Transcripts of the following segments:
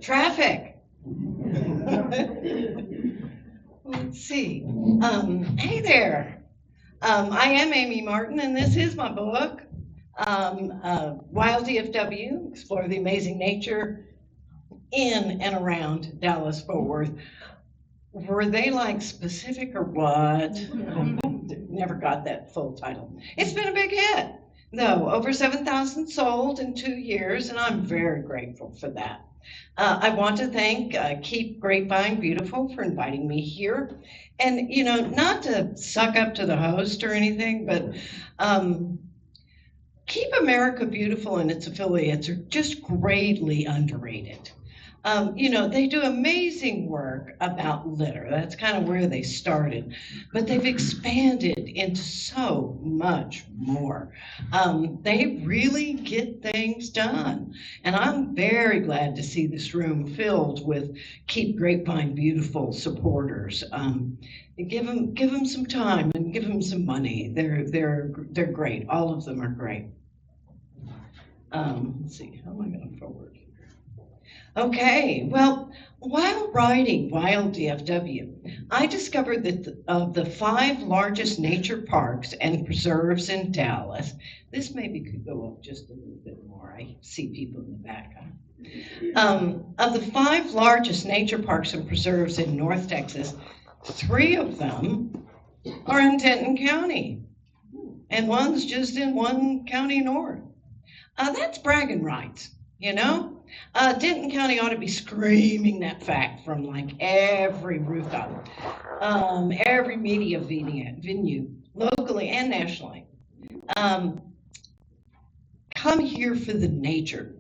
Traffic. Let's see. Hey there. I am Amy Martin, and this is my book, Wild DFW, Explore the Amazing Nature in and around Dallas-Fort Worth. Were they like specific or what? Never got that full title. It's been a big hit, though. Over 7,000 sold in 2 years, and I'm very grateful for that. I want to thank Keep Grapevine Beautiful for inviting me here. And, not to suck up to the host or anything, but Keep America Beautiful and its affiliates are just greatly underrated. They do amazing work about litter. That's kind of where they started, but they've expanded into so much more. They really get things done, and I'm very glad to see this room filled with Keep Grapevine Beautiful supporters. Give them some time and give them some money. They're great. All of them are great. Let's see. How am I going forward? Okay, well, while writing Wild DFW, I discovered that of the 5 largest nature parks and preserves in Dallas, this maybe could go up just a little bit more. I see people in the back. Of the 5 largest nature parks and preserves in North Texas, 3 of them are in Denton County, and one's just in one county north. That's bragging rights, Denton County ought to be screaming that fact from like every rooftop, every media venue, locally and nationally. Come here for the nature.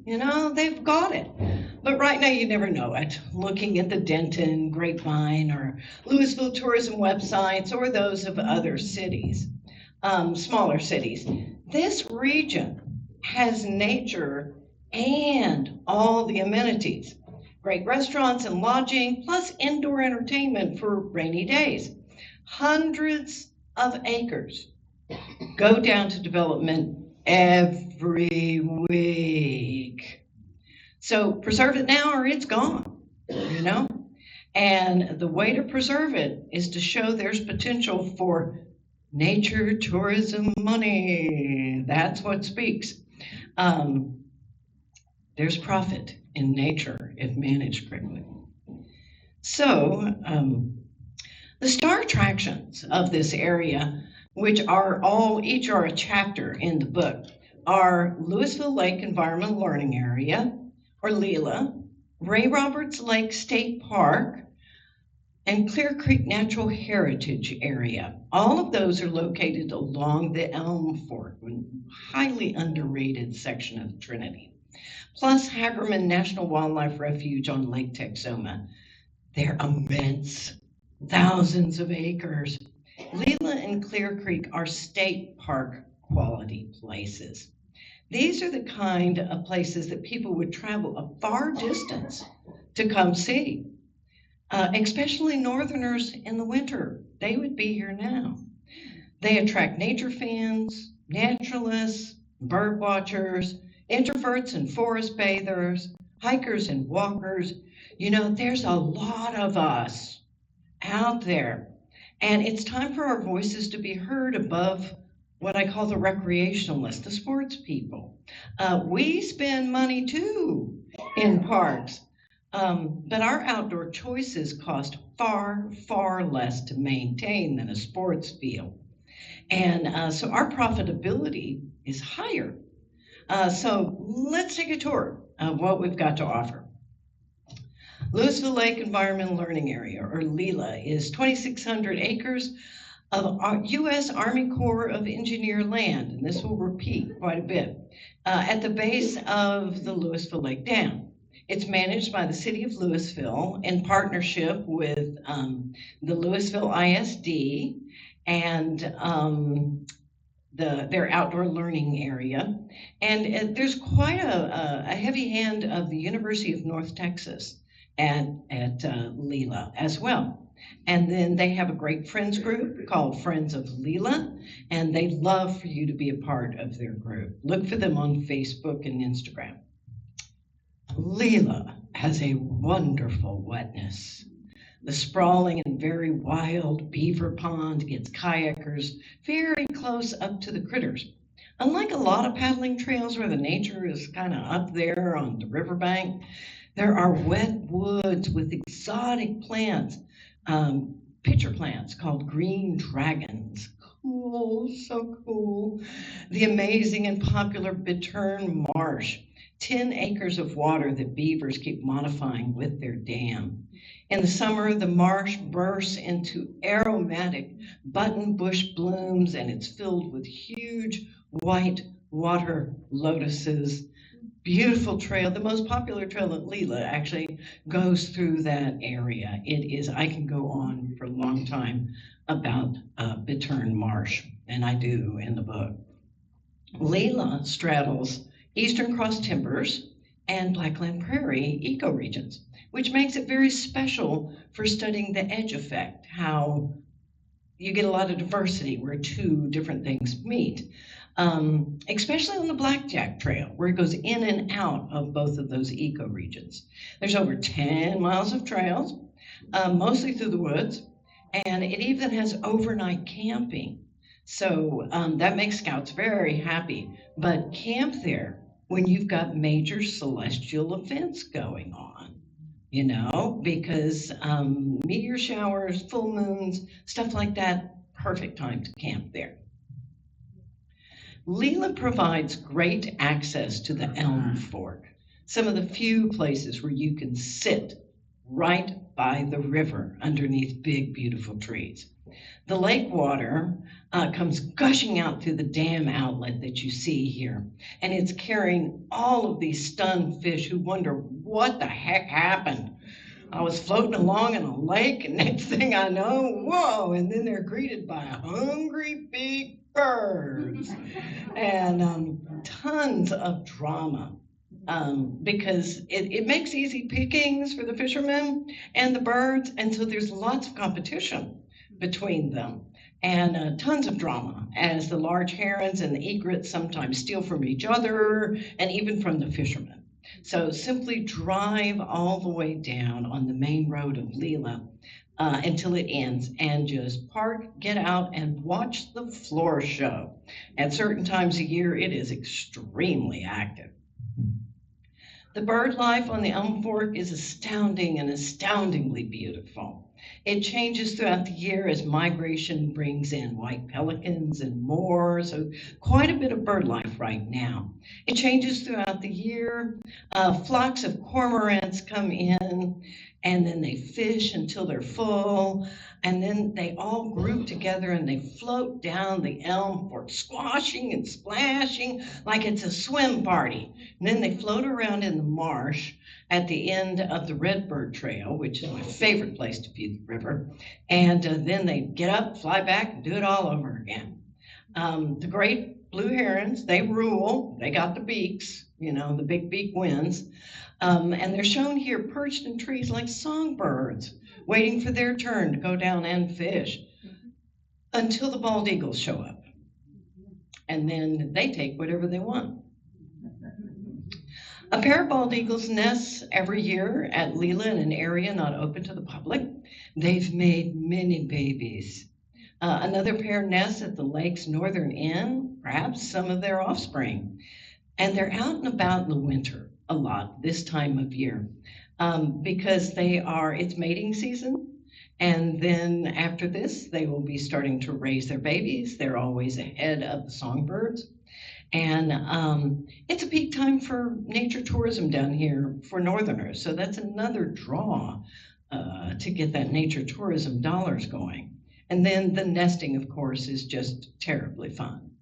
They've got it. But right now you never know it. Looking at the Denton, Grapevine, or Louisville tourism websites, or those of other cities, smaller cities. This region has nature and all the amenities. Great restaurants and lodging, plus indoor entertainment for rainy days. Hundreds of acres go down to development every week. So preserve it now or it's gone, And the way to preserve it is to show there's potential for nature tourism money. That's what speaks. There's profit in nature if managed correctly. So the star attractions of this area, which are each are a chapter in the book, are Louisville Lake Environmental Learning Area, or LELA, Ray Roberts Lake State Park, and Clear Creek Natural Heritage Area. All of those are located along the Elm Fork, a highly underrated section of Trinity. Plus Hagerman National Wildlife Refuge on Lake Texoma. They're immense, thousands of acres. LELA and Clear Creek are state park quality places. These are the kind of places that people would travel a far distance to come see. Especially northerners in the winter. They would be here now. They attract nature fans, naturalists, bird watchers, introverts and forest bathers, hikers and walkers. There's a lot of us out there. And it's time for our voices to be heard above what I call the recreationalists, the sports people. We spend money too in parks. But our outdoor choices cost far, far less to maintain than a sports field. And so our profitability is higher. So let's take a tour of what we've got to offer. Louisville Lake Environmental Learning Area, or LELA, is 2,600 acres of U.S. Army Corps of Engineer land, and this will repeat quite a bit, at the base of the Louisville Lake Dam. It's managed by the City of Louisville in partnership with the Louisville ISD and their outdoor learning area. And there's quite a heavy hand of the University of North Texas at LELA as well. And then they have a great friends group called Friends of LELA, and they'd love for you to be a part of their group. Look for them on Facebook and Instagram. Leela has a wonderful wetness. The sprawling and very wild beaver pond gets kayakers very close up to the critters. Unlike a lot of paddling trails where the nature is kind of up there on the riverbank, there are wet woods with exotic plants, pitcher plants called green dragons. Cool, so cool. The amazing and popular Bittern Marsh, 10 acres of water that beavers keep modifying with their dam. In the summer, the marsh bursts into aromatic buttonbush blooms and it's filled with huge white water lotuses. Beautiful trail. The most popular trail at Leela actually goes through that area. It is, I can go on for a long time about Bittern Marsh, and I do in the book. Leela straddles Eastern Cross Timbers and Blackland Prairie ecoregions, which makes it very special for studying the edge effect, how you get a lot of diversity where two different things meet, especially on the Blackjack Trail, where it goes in and out of both of those ecoregions. There's over 10 miles of trails, mostly through the woods, and it even has overnight camping. So that makes scouts very happy. But camp there when you've got major celestial events going on, you know, because meteor showers, full moons, stuff like that, perfect time to camp there. Leela provides great access to the Elm Fork, some of the few places where you can sit right by the river underneath big, beautiful trees. The lake water comes gushing out through the dam outlet that you see here, and it's carrying all of these stunned fish who wonder what the heck happened. I was floating along in a lake, and next thing I know, whoa, and then they're greeted by hungry big birds and tons of drama. Because it makes easy pickings for the fishermen and the birds, and so there's lots of competition between them and tons of drama as the large herons and the egrets sometimes steal from each other and even from the fishermen. So simply drive all the way down on the main road of Leela until it ends and just park, get out, and watch the floor show. At certain times a year, it is extremely active. The bird life on the Elm Fork is astounding and astoundingly beautiful. It changes throughout the year as migration brings in white pelicans and more, so quite a bit of bird life right now. It changes throughout the year. Flocks of cormorants come in, and then they fish until they're full, and then they all group together and they float down the Elm Fork, squashing and splashing like it's a swim party. And then they float around in the marsh at the end of the Redbird Trail, which is my favorite place to view the river. And then they get up, fly back, and do it all over again. The great blue herons, they rule. They got the beaks, you know, the big beak wins. And they're shown here perched in trees like songbirds, waiting for their turn to go down and fish until the bald eagles show up. And then they take whatever they want. A pair of bald eagles nests every year at Leela in an area not open to the public. They've made many babies. Another pair nests at the lake's northern end, perhaps some of their offspring. And they're out and about in the winter a lot this time of year because it's mating season. And then after this, they will be starting to raise their babies. They're always ahead of the songbirds. And it's a peak time for nature tourism down here for Northerners. So that's another draw to get that nature tourism dollars going. And then the nesting, of course, is just terribly fun.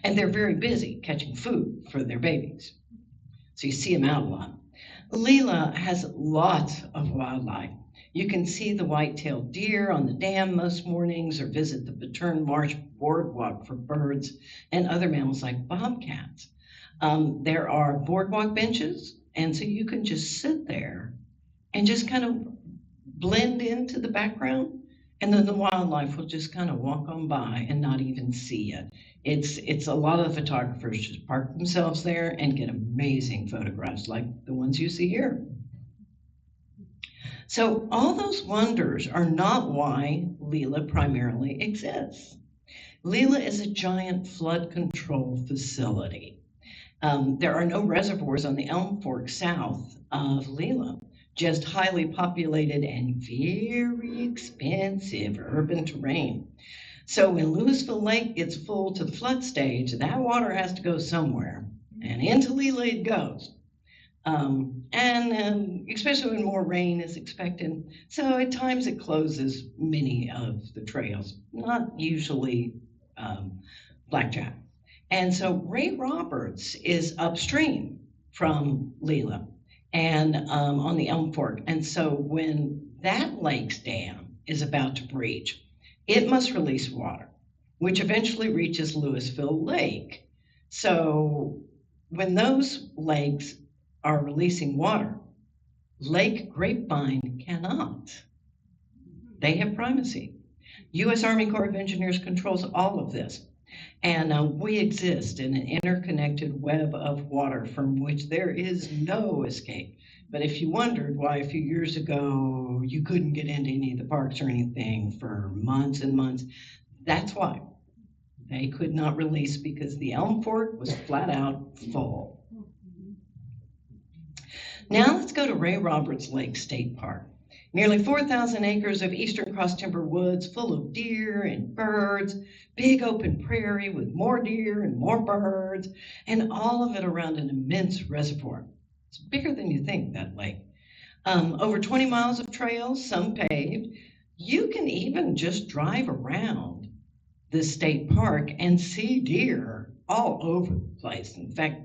And they're very busy catching food for their babies. So you see them out a lot. Leela has lots of wildlife. You can see the white-tailed deer on the dam most mornings or visit the Bittern Marsh boardwalk for birds and other mammals like bobcats. There are boardwalk benches, and so you can just sit there and just kind of blend into the background And then the wildlife will just kind of walk on by and not even see it. It's a lot of the photographers just park themselves there and get amazing photographs like the ones you see here. So all those wonders are not why Leela primarily exists. Leela is a giant flood control facility. There are no reservoirs on the Elm Fork south of Leela, just highly populated and very expensive urban terrain. So when Louisville Lake gets full to the flood stage, that water has to go somewhere, and into Leela it goes. And especially when more rain is expected. So at times it closes many of the trails, not usually blackjack. And so Ray Roberts is upstream from Leela and on the Elm Fork. And so when that lake's dam is about to breach, it must release water, which eventually reaches Louisville Lake. So when those lakes are releasing water, Lake Grapevine cannot. They have primacy. U.S. Army Corps of Engineers controls all of this. And we exist in an interconnected web of water from which there is no escape. But if you wondered why a few years ago you couldn't get into any of the parks or anything for months and months, that's why. They could not release because the Elm Fork was flat out full. Now let's go to Ray Roberts Lake State Park. Nearly 4,000 acres of eastern cross timber woods full of deer and birds, big open prairie with more deer and more birds, and all of it around an immense reservoir. It's bigger than you think, that lake. Over 20 miles of trails, some paved. You can even just drive around this state park and see deer all over the place. In fact,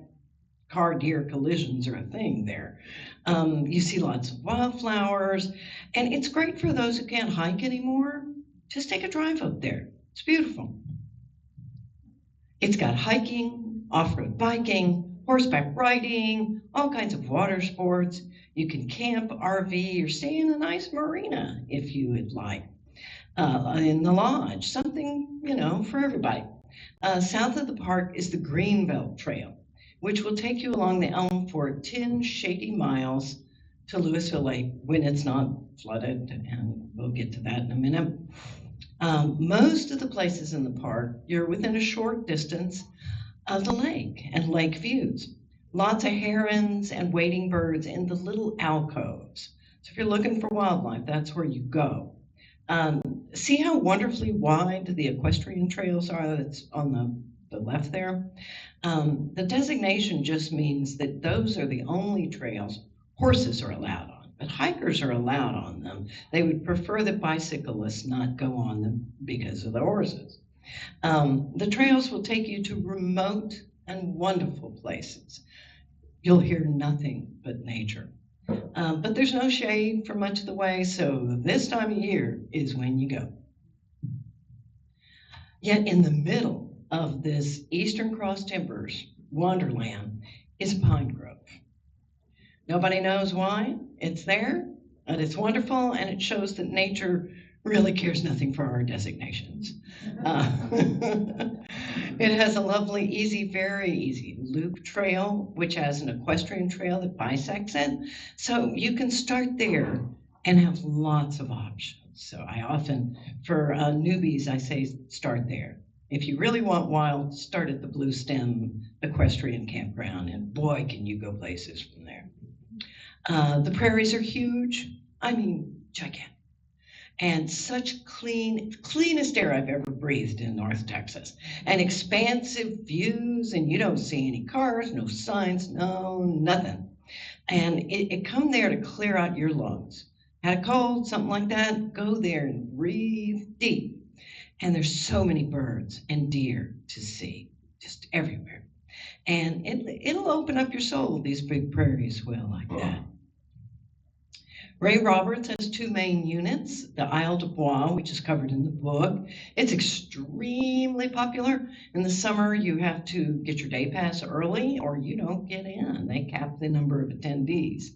car-deer collisions are a thing there. You see lots of wildflowers, and it's great for those who can't hike anymore. Just take a drive up there. It's beautiful. It's got hiking, off-road biking, horseback riding, all kinds of water sports. You can camp, RV, or stay in a nice marina if you would like. In the lodge, something, for everybody. South of the park is the Greenbelt Trail, which will take you along the Elm for 10 shady miles to Louisville Lake when it's not flooded, and we'll get to that in a minute. Most of the places in the park, you're within a short distance of the lake and lake views. Lots of herons and wading birds in the little alcoves. So if you're looking for wildlife, that's where you go. See how wonderfully wide the equestrian trails are that's on the left there? The designation just means that those are the only trails horses are allowed on, but hikers are allowed on them. They would prefer that bicyclists not go on them because of the horses. The trails will take you to remote and wonderful places. You'll hear nothing but nature. But there's no shade for much of the way, so this time of year is when you go. Yet in the middle of this Eastern Cross Timbers wonderland is a pine grove. Nobody knows why it's there, but it's wonderful, and it shows that nature really cares nothing for our designations. It has a lovely, very easy loop trail, which has an equestrian trail that bisects it. So you can start there and have lots of options. So I often, for newbies, I say start there. If you really want wild, start at the Blue Stem Equestrian Campground, and boy, can you go places from there. The prairies are huge, gigantic. And such cleanest air I've ever breathed in North Texas. And expansive views, and you don't see any cars, no signs, no nothing. And it come there to clear out your lungs. Had a cold, something like that, go there and breathe deep. And there's so many birds and deer to see, just everywhere. And it'll open up your soul, these big prairies will, like that. Ray Roberts has two main units, the Isle de Bois, which is covered in the book. It's extremely popular. In the summer, you have to get your day pass early or you don't get in. They cap the number of attendees.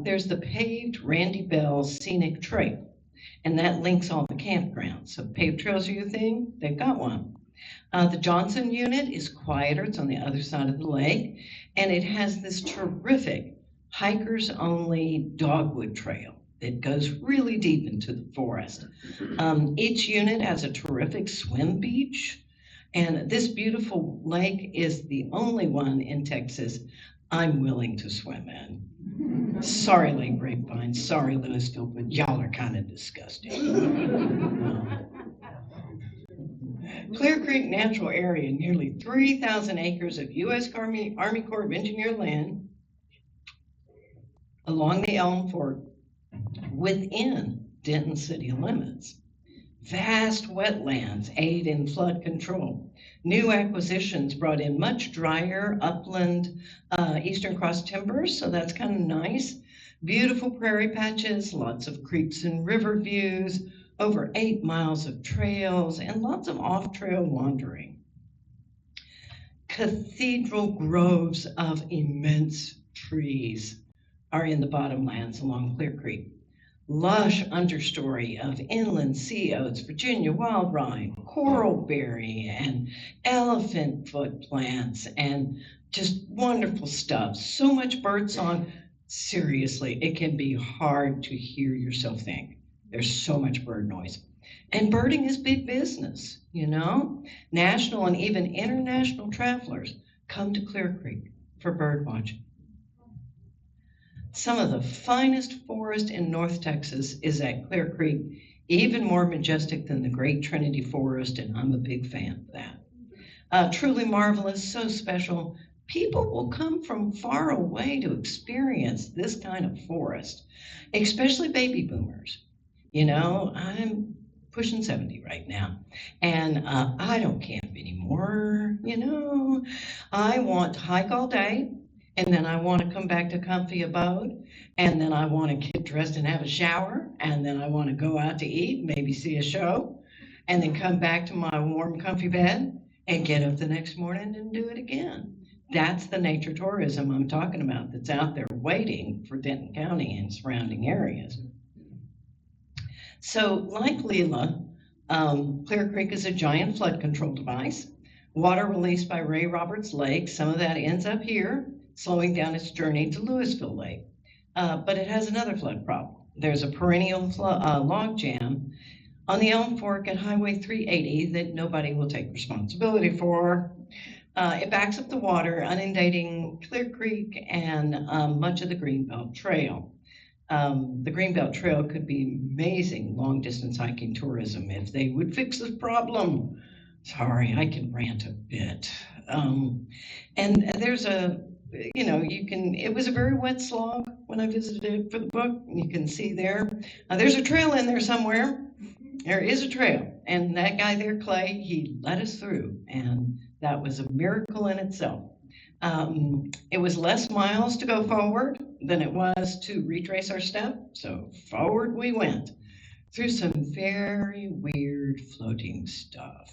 There's the paved Randy Bell Scenic Trail. and that links all the campgrounds. So paved trails are your thing, they've got one. The Johnson unit is quieter, it's on the other side of the lake, and it has this terrific hikers only dogwood trail that goes really deep into the forest. Each unit has a terrific swim beach, and this beautiful lake is the only one in Texas I'm willing to swim in. Sorry, Lake Grapevine. Sorry, Louisville, but y'all are kind of disgusting. Clear Creek Natural Area, nearly 3,000 acres of U.S. Army Corps of Engineer land along the Elm Fork within Denton city limits. Vast wetlands aid in flood control. New acquisitions brought in much drier upland eastern cross timber, so that's kind of nice. Beautiful prairie patches, lots of creeks and river views, over 8 miles of trails, and lots of off-trail wandering. Cathedral groves of immense trees are in the bottomlands along Clear Creek. Lush understory of inland sea oats, Virginia wild rind, coralberry, and elephant foot plants, and just wonderful stuff. So much birdsong. Seriously, it can be hard to hear yourself think. There's so much bird noise. And birding is big business, you know? National and even international travelers come to Clear Creek for bird watching. Some of the finest forest in North Texas is at Clear Creek, even more majestic than the Great Trinity Forest, and I'm a big fan of that. Truly marvelous, so special. People will come from far away to experience this kind of forest, especially baby boomers. You know, I'm pushing 70 right now, and I don't camp anymore, you know. I want to hike all day, and then I want to come back to comfy abode, and then I want to get dressed and have a shower, and then I want to go out to eat, maybe see a show, and then come back to my warm, comfy bed and get up the next morning and do it again. That's the nature tourism I'm talking about that's out there waiting for Denton County and surrounding areas. So, like Leela, Clear Creek is a giant flood control device. Water released by Ray Roberts Lake, some of that ends up here, slowing down its journey to Louisville Lake. But it has another flood problem. There's a perennial log jam on the Elm Fork at Highway 380 that nobody will take responsibility for. It backs up the water, inundating Clear Creek and much of the Greenbelt Trail. The Greenbelt Trail could be amazing long-distance hiking tourism if they would fix this problem. Sorry, I can rant a bit. And there's it was a very wet slog when I visited it for the book. You can see there. There's a trail in there somewhere. There is a trail. And that guy there, Clay, he led us through. And that was a miracle in itself. It was less miles to go forward than it was to retrace our step. So forward we went through some very weird floating stuff.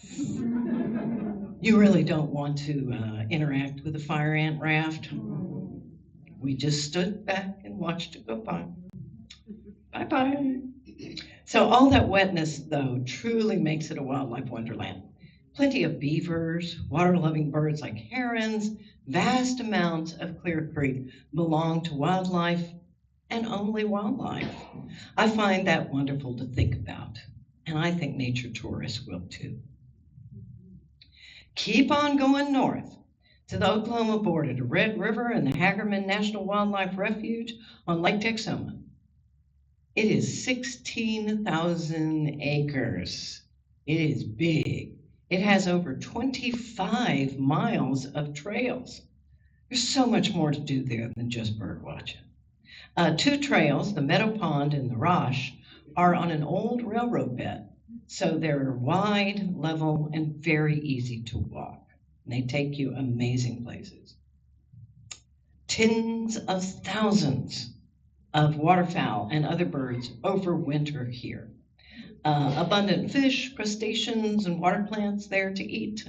You really don't want to interact with a fire ant raft. We just stood back and watched it go by. Bye-bye. So all that wetness, though, truly makes it a wildlife wonderland. Plenty of beavers, water-loving birds like herons, vast amounts of Clear Creek belong to wildlife and only wildlife. I find that wonderful to think about, and I think nature tourists will too. Keep on going north to the Oklahoma border, to Red River and the Hagerman National Wildlife Refuge on Lake Texoma. It is 16,000 acres. It is big. It has over 25 miles of trails. There's so much more to do there than just bird watching. 2 trails, the Meadow Pond and the Rosh, are on an old railroad bed. So they're wide, level, and very easy to walk. And they take you amazing places. Tens of thousands of waterfowl and other birds overwinter here. Abundant fish, crustaceans, and water plants there to eat.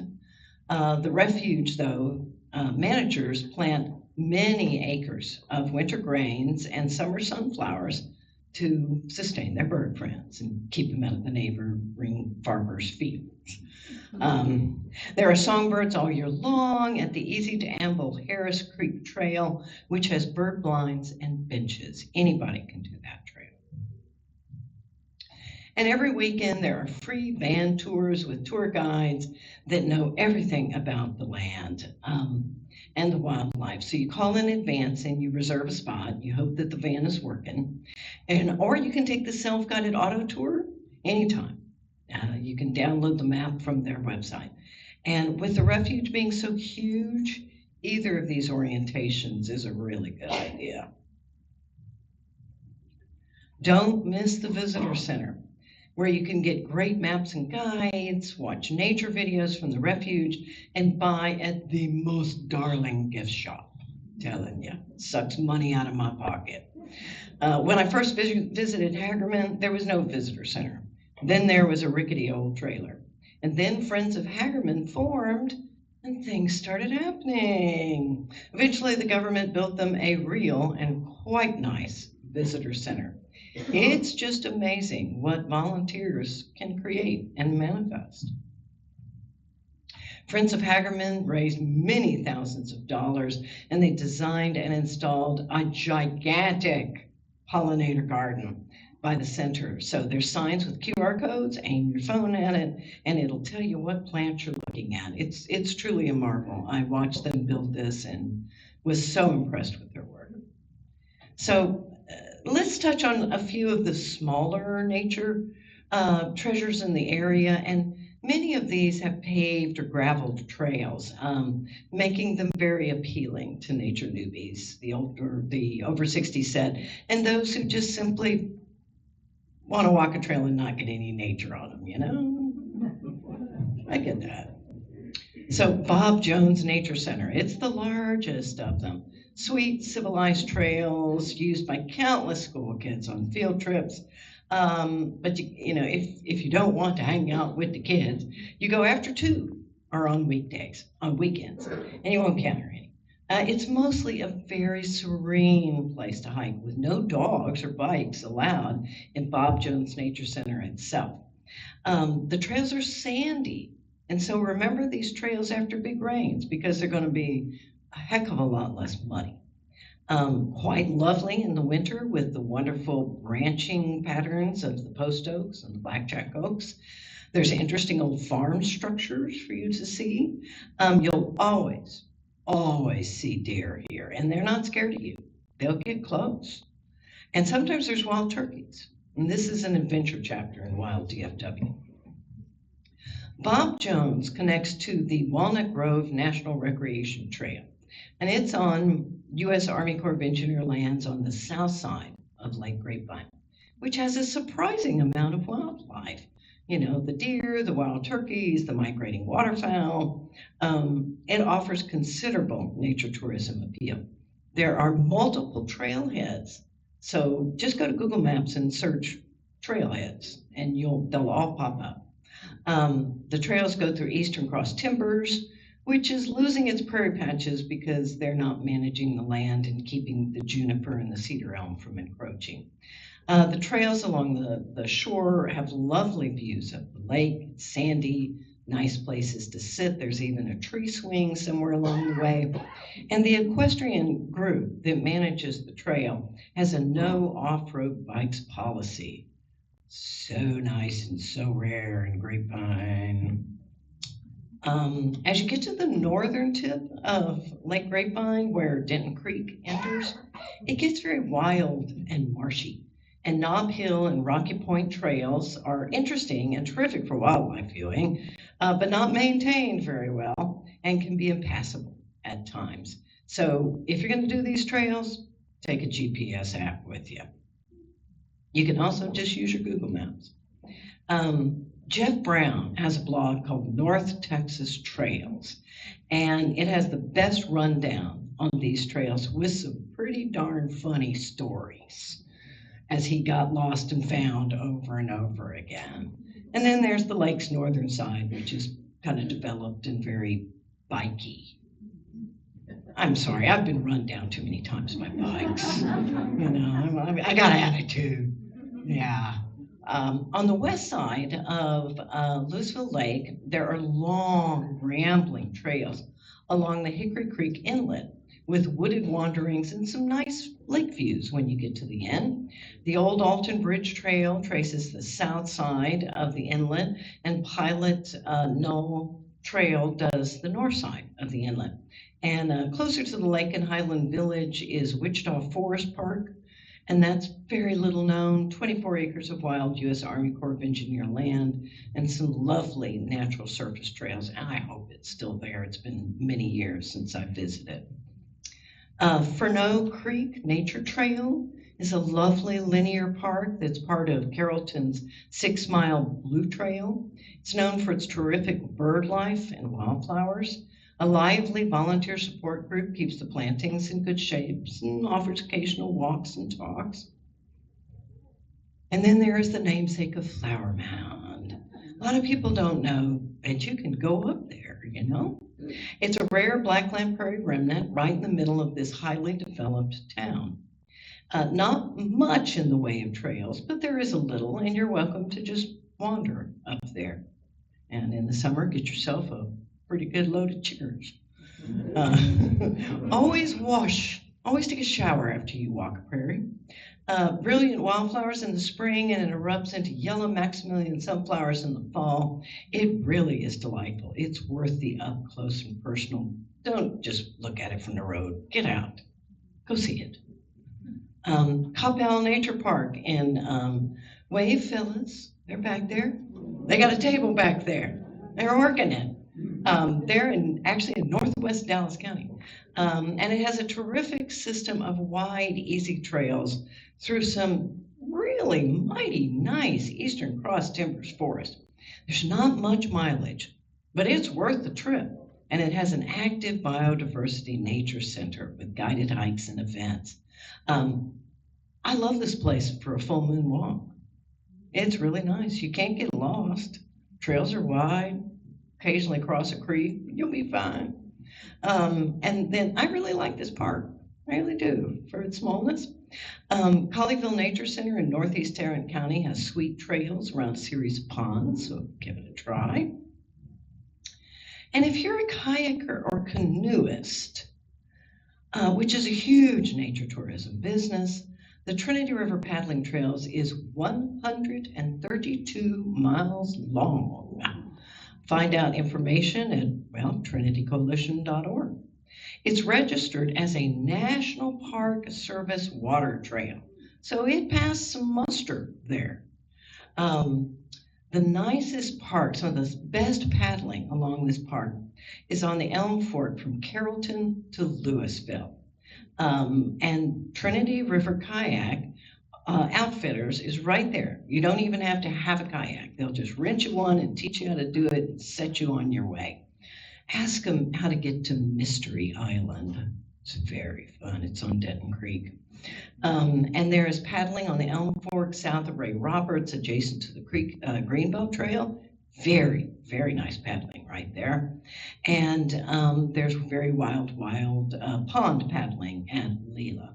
The refuge, though, managers plant many acres of winter grains and summer sunflowers to sustain their bird friends and keep them out of the neighboring farmers' fields. There are songbirds all year long at the easy-to-amble Harris Creek Trail, which has bird blinds and benches. Anybody can do that trail. And every weekend there are free van tours with tour guides that know everything about the land and the wildlife. So you call in advance and you reserve a spot. You hope that the van is working, or you can take the self-guided auto tour anytime. You can download the map from their website. And with the refuge being so huge, either of these orientations is a really good idea. Don't miss the visitor center, where you can get great maps and guides, watch nature videos from the refuge, and buy at the most darling gift shop. Telling you, sucks money out of my pocket. When I first visited Hagerman, there was no visitor center. Then there was a rickety old trailer. And then Friends of Hagerman formed, and things started happening. Eventually, the government built them a real and quite nice visitor center. It's just amazing what volunteers can create and manifest. Friends of Hagerman raised many thousands of dollars, and they designed and installed a gigantic pollinator garden by the center. So there's signs with QR codes, aim your phone at it, and it'll tell you what plant you're looking at. It's truly a marvel. I watched them build this and was so impressed with their work. So let's touch on a few of the smaller nature treasures in the area, and many of these have paved or graveled trails, making them very appealing to nature newbies, the over 60 set, and those who just simply want to walk a trail and not get any nature on them, you know? I get that. So Bob Jones Nature Center, it's the largest of them. Sweet, civilized trails used by countless school kids on field trips. But if you don't want to hang out with the kids, you go after 2 or on weekends, and you won't encounter any. It's mostly a very serene place to hike with no dogs or bikes allowed in Bob Jones Nature Center itself. The trails are sandy, and so remember these trails after big rains because they're going to be a heck of a lot less muddy. Quite lovely in the winter with the wonderful branching patterns of the post oaks and the blackjack oaks. There's interesting old farm structures for you to see. You'll always see deer here, and they're not scared of you. They'll get close. And sometimes there's wild turkeys. And this is an adventure chapter in Wild DFW. Bob Jones connects to the Walnut Grove National Recreation Trail, and it's on U.S. Army Corps of Engineer lands on the south side of Lake Grapevine, which has a surprising amount of wildlife. You know, the deer, the wild turkeys, the migrating waterfowl. It offers considerable nature tourism appeal. There are multiple trailheads, so just go to Google Maps and search trailheads, and they'll all pop up. The trails go through Eastern Cross Timbers, which is losing its prairie patches because they're not managing the land and keeping the juniper and the cedar elm from encroaching. The trails along the shore have lovely views of the lake. It's sandy, nice places to sit. There's even a tree swing somewhere along the way. And the equestrian group that manages the trail has a no off-road bikes policy. So nice and so rare in Grapevine. As you get to the northern tip of Lake Grapevine, where Denton Creek enters, it gets very wild and marshy. And Knob Hill and Rocky Point trails are interesting and terrific for wildlife viewing, but not maintained very well and can be impassable at times. So if you're going to do these trails, take a GPS app with you. You can also just use your Google Maps. Jeff Brown has a blog called North Texas Trails, and it has the best rundown on these trails with some pretty darn funny stories as he got lost and found over and over again. And then there's the lake's northern side, which is kind of developed and very bikey. I'm sorry, I've been run down too many times by bikes. You know, I got attitude. Yeah. On the west side of Louisville Lake, there are long, rambling trails along the Hickory Creek Inlet with wooded wanderings and some nice lake views when you get to the end. The Old Alton Bridge Trail traces the south side of the inlet, and Pilot Knoll Trail does the north side of the inlet. And closer to the lake in Highland Village is Wichita Forest Park, and that's very little known. 24 acres of wild U.S. Army Corps of Engineer land and some lovely natural surface trails. And I hope it's still there. It's been many years since I visited. Furneaux Creek Nature Trail is a lovely linear park that's part of Carrollton's 6 Mile Blue Trail. It's known for its terrific bird life and wildflowers. A lively volunteer support group keeps the plantings in good shape and offers occasional walks and talks. And then there is the namesake of Flower Mound. A lot of people don't know that you can go up there, you know? It's a rare blackland prairie remnant right in the middle of this highly developed town. Not much in the way of trails, but there is a little, and you're welcome to just wander up there. And in the summer, get yourself a pretty good load of chiggers. Always take a shower after you walk a prairie. Brilliant wildflowers in the spring, and it erupts into yellow Maximilian sunflowers in the fall. It really is delightful. It's worth the up close and personal. Don't just look at it from the road. Get out. Go see it. Coppell Nature Park in Wave Phyllis. They're back there. They got a table back there. They're working it. They're actually in northwest Dallas County. And it has a terrific system of wide, easy trails through some really mighty nice Eastern Cross Timbers forest. There's not much mileage, but it's worth the trip. And it has an active biodiversity nature center with guided hikes and events. I love this place for a full moon walk. It's really nice. You can't get lost. Trails are wide. Occasionally cross a creek. You'll be fine. And then I really like this park. I really do, for its smallness. Colleyville Nature Center in northeast Tarrant County has sweet trails around a series of ponds, so give it a try. And if you're a kayaker or canoeist, which is a huge nature tourism business, the Trinity River Paddling Trails is 132 miles long. Find out information at, trinitycoalition.org. It's registered as a National Park Service water trail, so it passed some muster there. The nicest park, some of the best paddling along this park, is on the Elm Fork from Carrollton to Louisville. And Trinity River Kayak Outfitters is right there. You don't even have to have a kayak. They'll just rent you one and teach you how to do it and set you on your way. Ask them how to get to Mystery Island. It's very fun. It's on Denton Creek. And there is paddling on the Elm Fork south of Ray Roberts, adjacent to the Creek Greenbow Trail. Very, very nice paddling right there. And there's very wild pond paddling at Leela.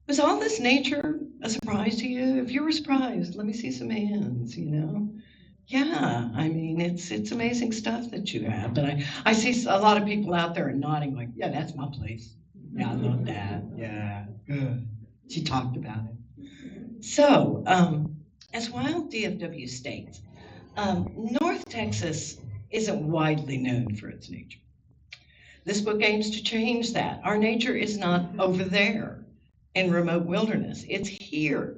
Was all this nature a surprise to you? If you were surprised, let me see some hands, Yeah, I mean, it's amazing stuff that you have. But I see a lot of people out there nodding like, yeah, that's my place. Yeah, I love that. Yeah, good. She talked about it. So, as Wild DFW states, North Texas isn't widely known for its nature. This book aims to change that. Our nature is not over there in remote wilderness. It's here,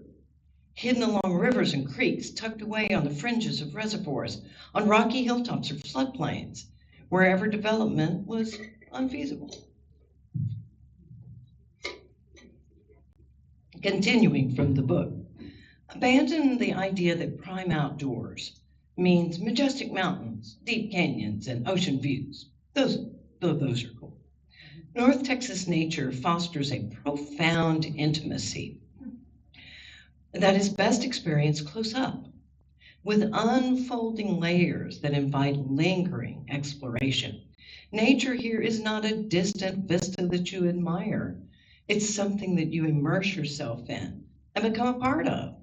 hidden along rivers and creeks, tucked away on the fringes of reservoirs, on rocky hilltops or floodplains, wherever development was unfeasible. Continuing from the book, abandon the idea that prime outdoors means majestic mountains, deep canyons, and ocean views. Those are cool. North Texas nature fosters a profound intimacy that is best experienced close up, with unfolding layers that invite lingering exploration. Nature here is not a distant vista that you admire. It's something that you immerse yourself in and become a part of,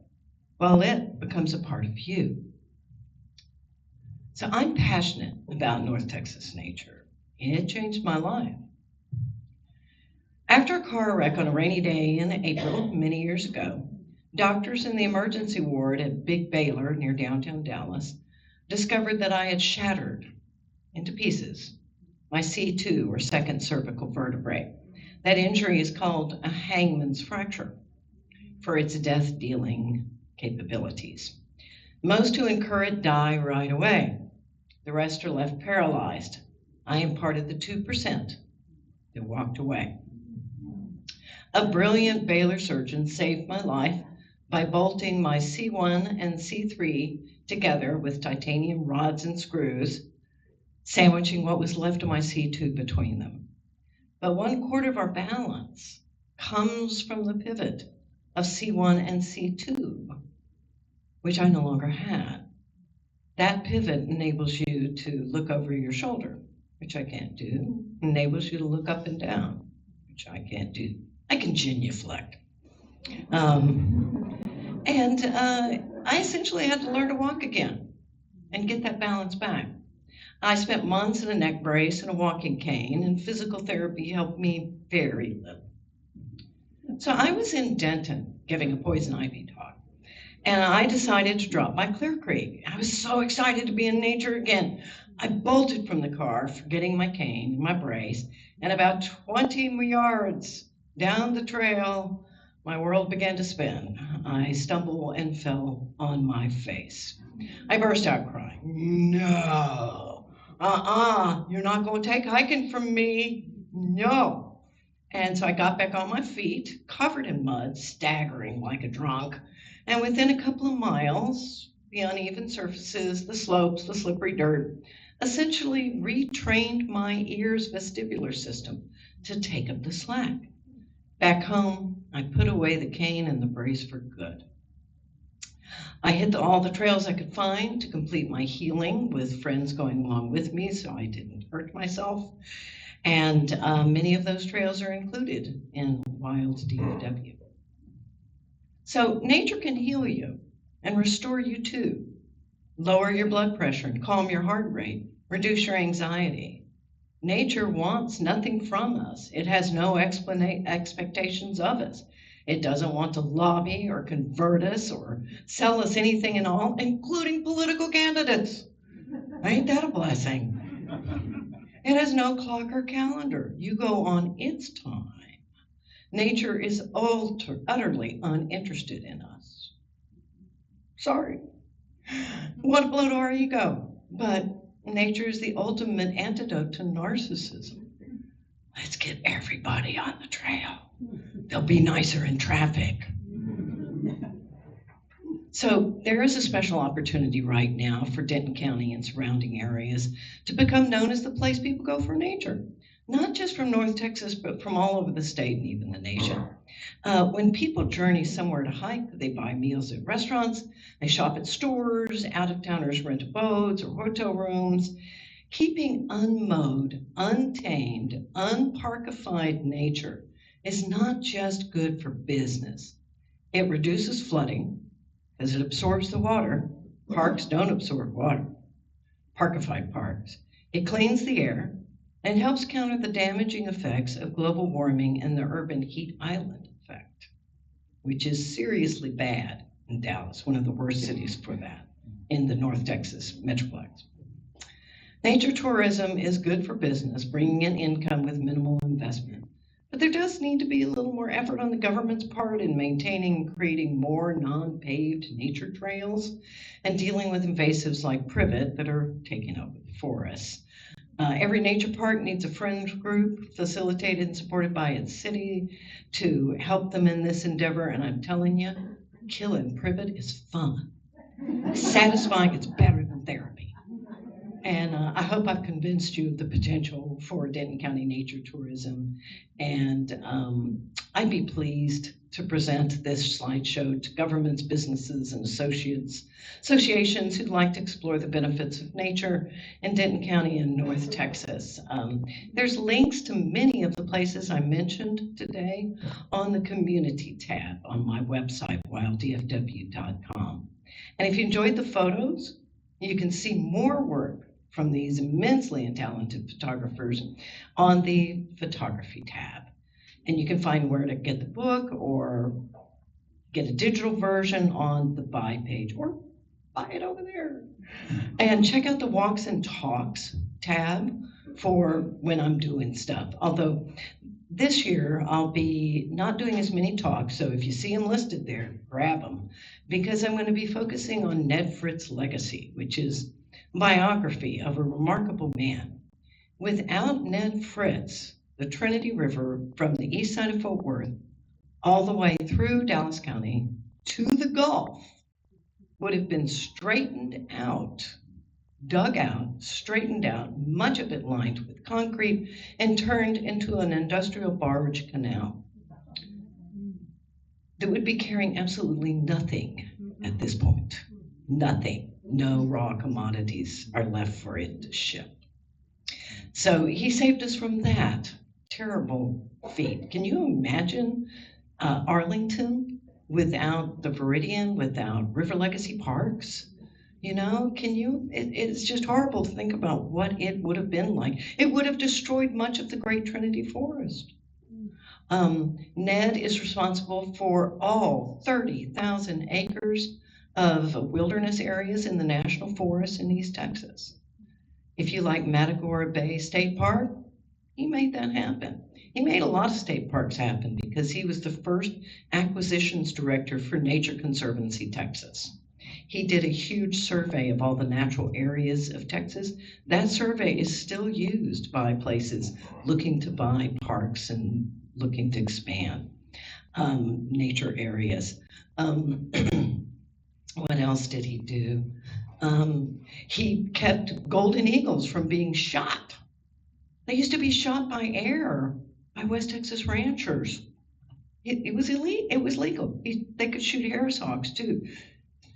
while it becomes a part of you. So I'm passionate about North Texas nature. It changed my life. After a car wreck on a rainy day in April many years ago, doctors in the emergency ward at Big Baylor near downtown Dallas discovered that I had shattered into pieces my C2 or second cervical vertebrae. That injury is called a hangman's fracture for its death dealing capabilities. Most who incur it die right away. The rest are left paralyzed. I am part of the 2% that walked away. A brilliant Baylor surgeon saved my life by bolting my C1 and C3 together with titanium rods and screws, sandwiching what was left of my C2 between them. But 1/4 of our balance comes from the pivot of C1 and C2, which I no longer had. That pivot enables you to look over your shoulder, which I can't do. Enables you to look up and down, which I can't do. I can genuflect. I essentially had to learn to walk again and get that balance back. I spent months in a neck brace and a walking cane, and physical therapy helped me very little. So I was in Denton giving a poison ivy talk, and I decided to drop by Clear Creek. I was so excited to be in nature again. I bolted from the car, forgetting my cane and my brace, and about 20 yards down the trail, my world began to spin. I stumbled and fell on my face. I burst out crying. No, you're not going to take hiking from me. No. And so I got back on my feet, covered in mud, staggering like a drunk. And within a couple of miles, the uneven surfaces, the slopes, the slippery dirt, essentially retrained my ear's vestibular system to take up the slack. Back home, I put away the cane and the brace for good. I hit all the trails I could find to complete my healing, with friends going along with me so I didn't hurt myself. And many of those trails are included in Wild's DFW. So nature can heal you and restore you too. Lower your blood pressure and calm your heart rate, reduce your anxiety. Nature wants nothing from us. It has no expectations of us. It doesn't want to lobby or convert us or sell us anything and all, including political candidates. Ain't that a blessing? It has no clock or calendar. You go on its time. Nature is utterly uninterested in us. Sorry. Want to blow to our ego, but nature is the ultimate antidote to narcissism. Let's get everybody on the trail. They'll be nicer in traffic. So there is a special opportunity right now for Denton County and surrounding areas to become known as the place people go for nature. Not just from North Texas, but from all over the state and even the nation. When people journey somewhere to hike, they buy meals at restaurants, they shop at stores, out-of-towners rent boats or hotel rooms. Keeping unmowed, untamed, unparkified nature is not just good for business. It reduces flooding because it absorbs the water. Parks don't absorb water, parkified parks. It cleans the air and helps counter the damaging effects of global warming and the urban heat island effect, which is seriously bad in Dallas, one of the worst cities for that in the North Texas metroplex. Nature tourism is good for business, bringing in income with minimal investment. But there does need to be a little more effort on the government's part in maintaining and creating more non-paved nature trails and dealing with invasives like privet that are taking over the forests. Every nature park needs a friends group facilitated and supported by its city to help them in this endeavor. And I'm telling you, killing privet is fun. It's satisfying, it's better than therapy. And I hope I've convinced you of the potential for Denton County nature tourism. And I'd be pleased to present this slideshow to governments, businesses, and associations who'd like to explore the benefits of nature in Denton County and North Texas. There's links to many of the places I mentioned today on the community tab on my website, wilddfw.com. And if you enjoyed the photos, you can see more work from these immensely talented photographers on the photography tab. And you can find where to get the book or get a digital version on the buy page or buy it over there. And check out the walks and talks tab for when I'm doing stuff. Although this year I'll be not doing as many talks, so if you see them listed there, grab them, because I'm going to be focusing on Ned Fritz's legacy, which is a biography of a remarkable man. Without Ned Fritz, the Trinity River from the east side of Fort Worth all the way through Dallas County to the Gulf would have been straightened out, dug out, straightened out, much of it lined with concrete, and turned into an industrial barge canal that would be carrying absolutely nothing at this point. Nothing. No raw commodities are left for it to ship. So he saved us from that terrible feat. Can you imagine Arlington without the Viridian, without River Legacy Parks? You know, it's just horrible to think about what it would have been like. It would have destroyed much of the Great Trinity Forest. Ned is responsible for all 30,000 acres of wilderness areas in the National Forest in East Texas. If you like Matagorda Bay State Park, he made that happen. He made a lot of state parks happen because he was the first acquisitions director for Nature Conservancy Texas. He did a huge survey of all the natural areas of Texas. That survey is still used by places looking to buy parks and looking to expand nature areas. What else did he do? He kept golden eagles from being shot. They used to be shot by air by West Texas ranchers. It was illegal. It was legal. They could shoot Harris hawks too.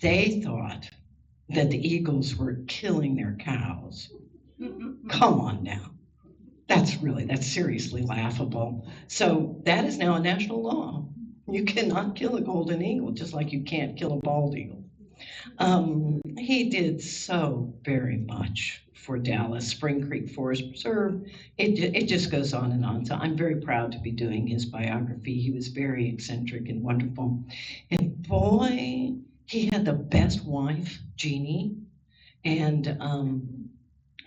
They thought that the eagles were killing their cows. Come on now. That's seriously laughable. So that is now a national law. You cannot kill a golden eagle, just like you can't kill a bald eagle. He did so very much for Dallas, Spring Creek Forest Preserve. It just goes on and on. So I'm very proud to be doing his biography. He was very eccentric and wonderful. And boy, he had the best wife, Jeannie. And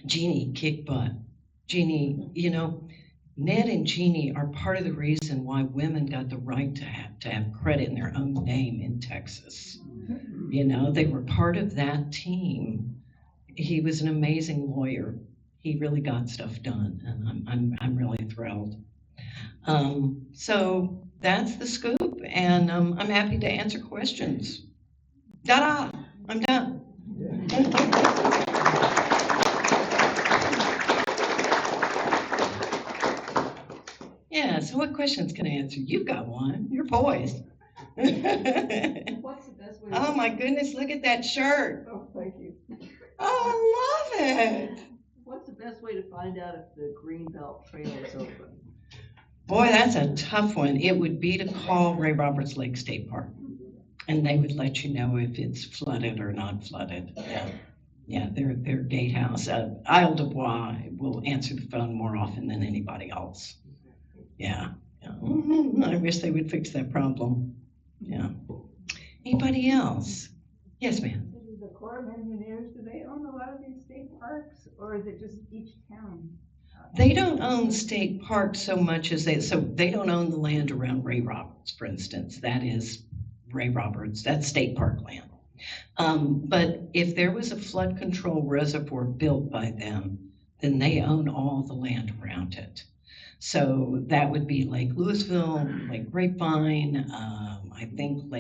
Jeannie kicked butt. Jeannie, you know, Ned and Jeannie are part of the reason why women got the right to have credit in their own name in Texas. You know, they were part of that team. He was an amazing lawyer. He really got stuff done, and I'm really thrilled. So that's the scoop, and I'm happy to answer questions. Ta-da! I'm done. Yeah, so what questions can I answer? You've got one. You're poised. What's the best way? Oh my goodness, look at that shirt. Oh, thank you. Oh, I love it. What's the best way to find out if the Greenbelt Trail is open? Boy, that's a tough one. It would be to call Ray Roberts Lake State Park, and they would let you know if it's flooded or not flooded. Yeah, their gatehouse. Isle de Bois will answer the phone more often than anybody else. Yeah. I wish they would fix that problem. Yeah. Anybody else? Yes, ma'am. Is the Corps of Engineers, do they own a lot of these state parks, or is it just each town? They don't own state parks so much as they don't own the land around Ray Roberts, for instance. That is Ray Roberts, that's state park land. But if there was a flood control reservoir built by them, then they own all the land around it. So that would be Lake Louisville, Lake Grapevine, I think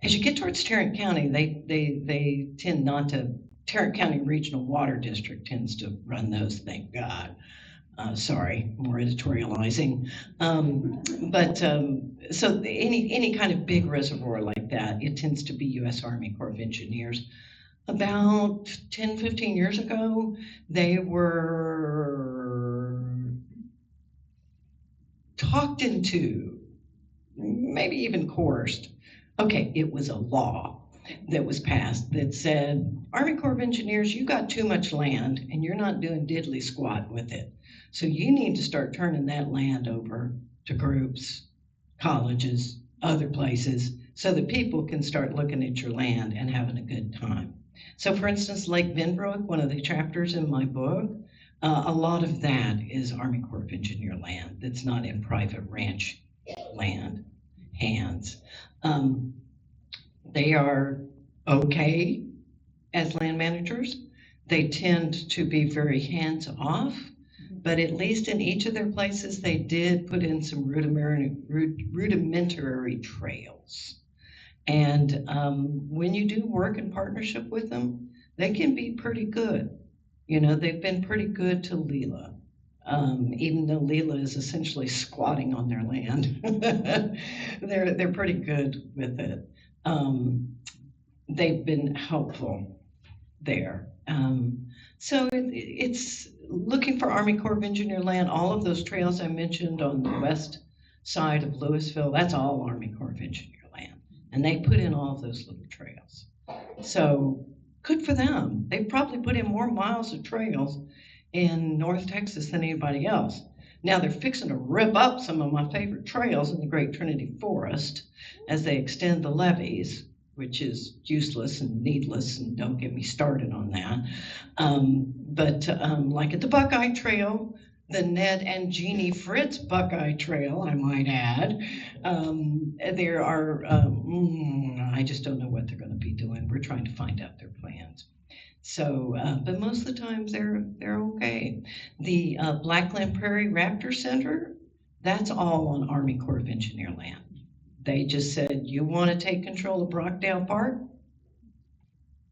as you get towards Tarrant County, they tend not to, Tarrant County Regional Water District tends to run those, thank God. Sorry, more editorializing. So any kind of big reservoir like that, it tends to be U.S. Army Corps of Engineers. About 10, 15 years ago, they were talked into, maybe even coerced. Okay, it was a law that was passed that said, Army Corps of Engineers, you got too much land and you're not doing diddly squat with it. So you need to start turning that land over to groups, colleges, other places, so that people can start looking at your land and having a good time. So for instance, Lake Vinbrook, one of the chapters in my book, a lot of that is Army Corps of Engineer land that's not in private ranch land hands. Um, they are okay as land managers. They tend to be very hands off, but at least in each of their places, they did put in some rudimentary trails. And when you do work in partnership with them, they can be pretty good. You know, they've been pretty good to Leela. Even though Leela is essentially squatting on their land, they're pretty good with it. They've been helpful there. So it's looking for Army Corps of Engineer land. All of those trails I mentioned on the west side of Louisville, that's all Army Corps of Engineer land. And they put in all of those little trails. So good for them. They probably put in more miles of trails in North Texas than anybody else. Now they're fixing to rip up some of my favorite trails in the Great Trinity Forest as they extend the levees, which is useless and needless, and don't get me started on that. Like at the Buckeye Trail, the Ned and Jeannie Fritz Buckeye Trail, I might add, there are, I just don't know what they're going to be doing. We're trying to find out their plans. So, but most of the times they're okay. The Blackland Prairie Raptor Center, that's all on Army Corps of Engineer land. They just said, you want to take control of Brockdale Park?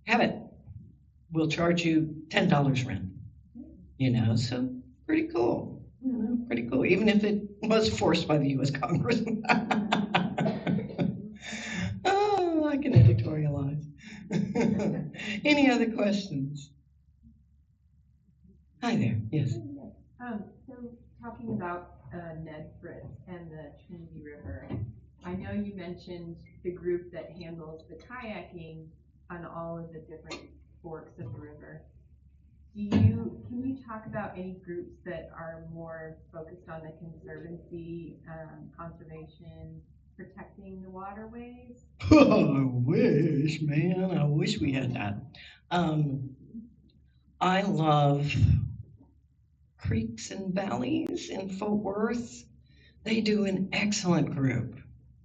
Have it. We'll charge you $10 rent. You know, so pretty cool. You know, pretty cool, even if it was forced by the U.S. Congress. Oh, I can editorialize. Any other questions? Hi there, yes. So talking about Ned Fritz and the Trinity River, I know you mentioned the group that handles the kayaking on all of the different forks of the river. Can you talk about any groups that are more focused on the conservancy, conservation, protecting the waterways? I wish, man, I wish we had that. I love Creeks and Valleys in Fort Worth. They do an excellent group,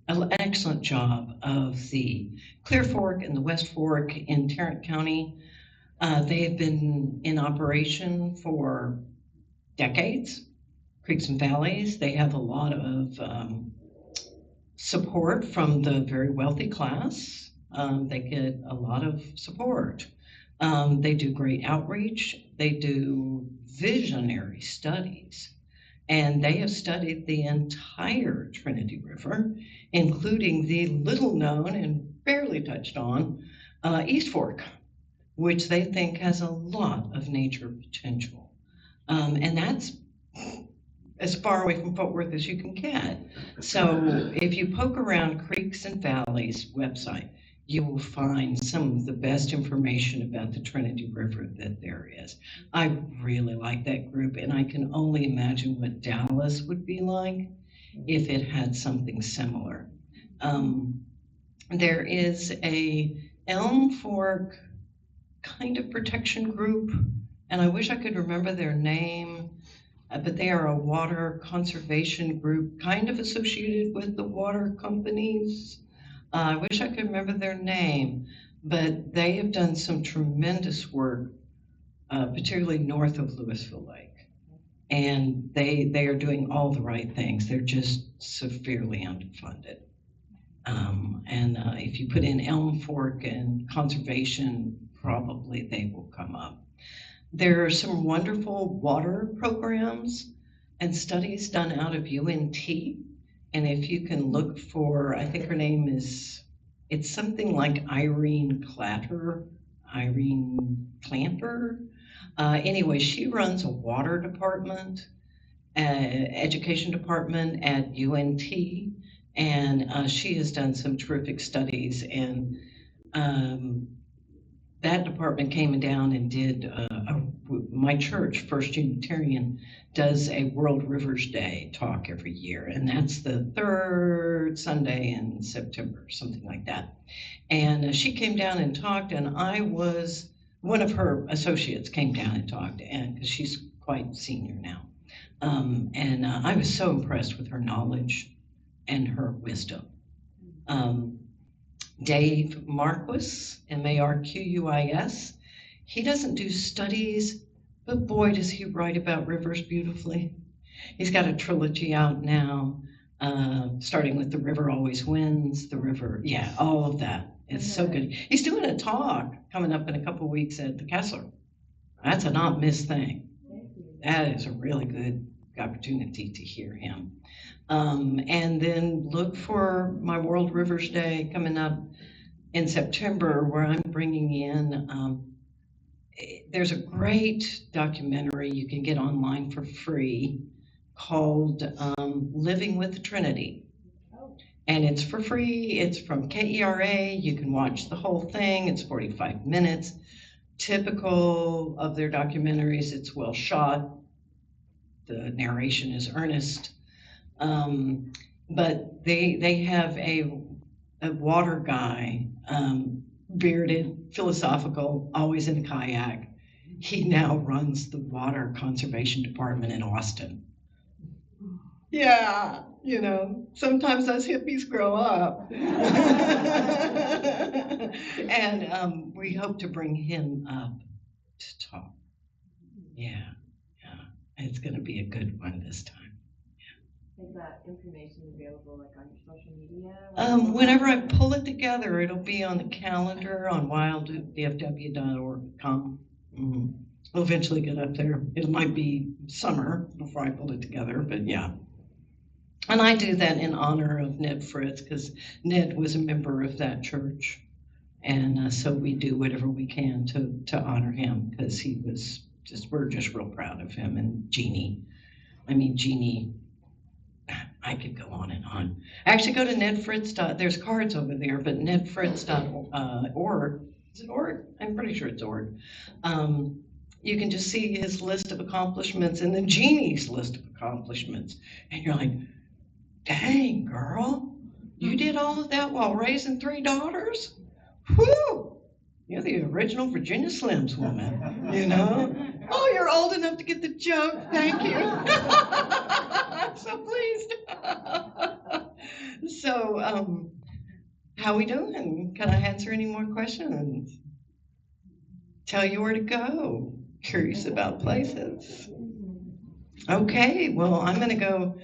an excellent job of the Clear Fork and the West Fork in Tarrant County. They have been in operation for decades. Creeks and Valleys, they have a lot of support from the very wealthy class. They get a lot of support. They do great outreach. They do visionary studies. And they have studied the entire Trinity River, including the little known and barely touched on East Fork, which they think has a lot of nature potential. And that's as far away from Fort Worth as you can get. So if you poke around Creeks and Valleys website, you will find some of the best information about the Trinity River that there is. I really like that group, and I can only imagine what Dallas would be like if it had something similar. There is a Elm Fork kind of protection group, and I wish I could remember their name, but they are a water conservation group kind of associated with the water companies. I wish I could remember their name, but they have done some tremendous work, particularly north of Louisville Lake. And they are doing all the right things. They're just severely underfunded. If you put in Elm Fork and conservation, probably they will come up. There are some wonderful water programs and studies done out of UNT. And if you can look for, I think her name is, it's something like Irene Clanter. Anyway, she runs a water department, education department at UNT, and she has done some terrific studies. And um, that department came down and did my church, First Unitarian, does a World Rivers Day talk every year, and that's the third Sunday in September, something like that. And she came down and talked, and one of her associates came down and talked, and because she's quite senior now. And I was so impressed with her knowledge and her wisdom. Dave Marquis, Marquis, he doesn't do studies, but boy, does he write about rivers beautifully. He's got a trilogy out now, starting with The River Always Wins, The River, yeah, all of that. It's so good. He's doing a talk coming up in a couple of weeks at the Kessler. That's a not miss thing. That is a really good opportunity to hear him. And then look for my World Rivers Day coming up in September, where I'm bringing in, there's a great documentary you can get online for free called Living with the Trinity. And it's for free. It's from KERA. You can watch the whole thing. It's 45 minutes. Typical of their documentaries, it's well shot. The narration is earnest. But they have a water guy, bearded, philosophical, always in a kayak. He now runs the water conservation department in Austin. Yeah, sometimes us hippies grow up. And we hope to bring him up to talk. Yeah. It's going to be a good one this time. Is that information available like on your social media? Whenever I pull it together, it'll be on the calendar on wilddfw.org.com. We'll eventually get up there. It might be summer before I pull it together, but yeah. And I do that in honor of Ned Fritz, because Ned was a member of that church. And so we do whatever we can to honor him, because we're just real proud of him. And Jeannie, I could go on and on. Actually, go to nedfritz. There's cards over there, but nedfritz.org. Is it org? I'm pretty sure it's org. You can just see his list of accomplishments and then Jeannie's list of accomplishments. And you're like, dang, girl, you did all of that while raising 3 daughters? Whew! You're the original Virginia Slims woman, Oh, you're old enough to get the joke. Thank you. I'm so pleased. So, how we doing? Can I answer any more questions? Tell you where to go. Curious about places. Okay, well, I'm going to go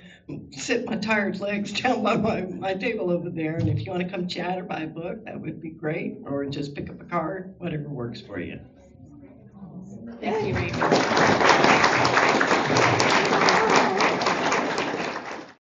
sit my tired legs down by my table over there, and if you want to come chat or buy a book, that would be great, or just pick up a card, whatever works for you. Thank you, Amy.